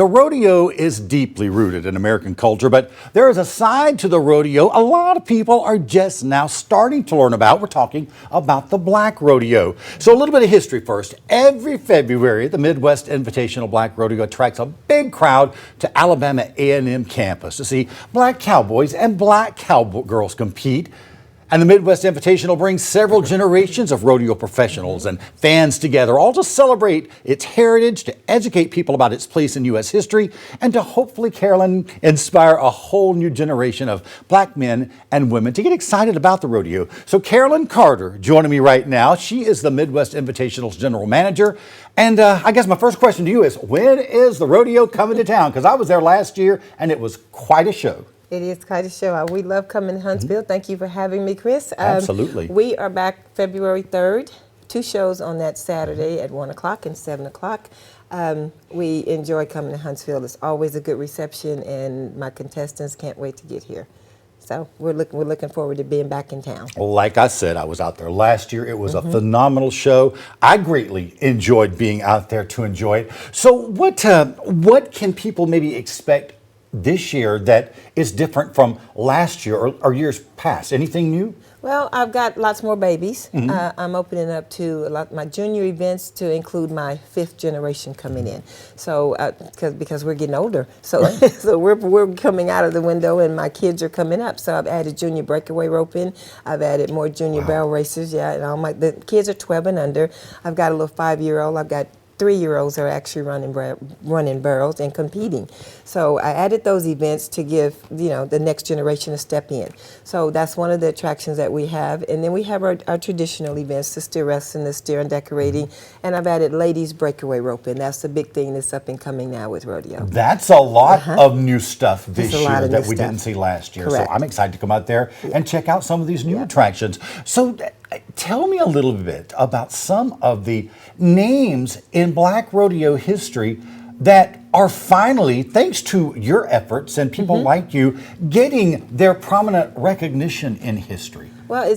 The rodeo is deeply rooted in American culture, but there is a side to the rodeo a lot of people are just now starting to learn about. We're talking about the Black Rodeo. So a little bit of history first. Every February, the Midwest Invitational Black Rodeo attracts a big crowd to Alabama A&M campus to see black cowboys and black cowgirls compete. And the Midwest Invitational brings several generations of rodeo professionals and fans together, all to celebrate its heritage, to educate people about its place in U.S. history, and to hopefully, Carolyn, inspire a whole new generation of black men and women to get excited about the rodeo. So Carolyn Carter joining me right now. She is the Midwest Invitational's general manager. And I guess my first question to you is, when is the rodeo coming to town? Because I was there last year, and it was quite a show. It is quite a show. We love coming to Huntsville. Thank you for having me, Chris. Absolutely. We are back February 3rd. 2 shows on that Saturday at 1 o'clock and 7 o'clock. We enjoy coming to Huntsville. It's always a good reception, and my contestants can't wait to get here. So we're looking forward to being back in town. Well, like I said, I was out there last year. It was a phenomenal show. I greatly enjoyed being out there to enjoy it. So what can people maybe expect this year that is different from last year or years past? Anything new? Well, I've got lots more babies. I'm opening up to my junior events to include my 5th generation coming in. So, because we're getting older, so Right. so we're coming out of the window, and my kids are coming up. So I've added junior breakaway roping. I've added more junior barrel racers. Yeah, and the kids are 12 and under. I've got a little 5-year-old. I've got 3-year-olds are actually running barrels and competing. So I added those events to give the next generation a step in. So that's one of the attractions that we have. And then we have our traditional events, the steer wrestling, the steer and decorating, and I've added ladies breakaway roping. That's the big thing that's up and coming now with rodeo. That's a lot of new stuff this year that we didn't see last year. Correct. So I'm excited to come out there and check out some of these new attractions. So tell me a little bit about some of the names in Black Rodeo history that are finally, thanks to your efforts and people like you, getting their prominent recognition in history. Well,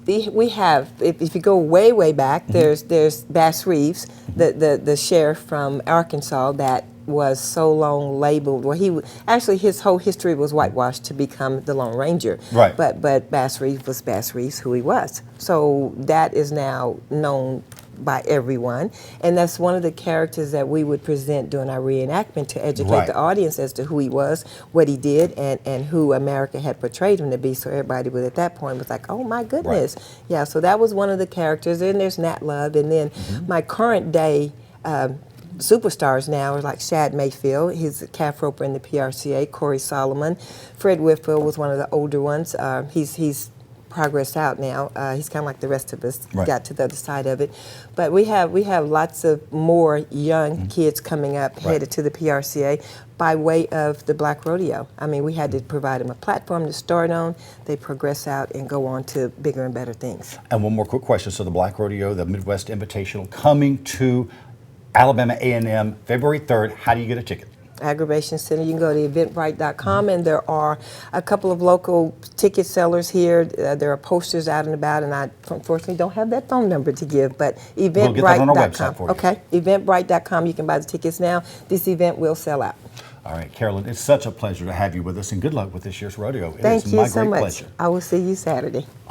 we have, if you go way back, there's Bass Reeves, the sheriff from Arkansas that was so long labeled. Well, actually his whole history was whitewashed to become the Lone Ranger. Right. But Bass Reeves was Bass Reeves, who he was. So that is now known by everyone, and that's one of the characters that we would present during our reenactment to educate the audience as to who he was, what he did, and who America had portrayed him to be. So everybody was at that point was like, oh my goodness. Yeah, so that was one of the characters. And there's Nat Love, and then my current day superstars now are like Shad Mayfield. He's a calf roper in the PRCA. Corey Solomon. Fred Whitfield was one of the older ones. He's progressed out now. He's kind of like the rest of us, got to the other side of it. But we have lots of more young kids coming up headed to the PRCA by way of the Black Rodeo. I mean, we had to provide them a platform to start on. They progress out and go on to bigger and better things. And one more quick question. So the Black Rodeo, the Midwest Invitational, coming to Alabama A&M February 3rd. How do you get a ticket? Agribition Center. You can go to eventbrite.com, and there are a couple of local ticket sellers here. There are posters out and about, and I unfortunately don't have that phone number to give, but eventbrite.com. We'll get that on our website for you. Okay, eventbrite.com. You can buy the tickets now. This event will sell out. All right, Carolyn, it's such a pleasure to have you with us, and good luck with this year's rodeo. Thank you so much. Pleasure. I will see you Saturday.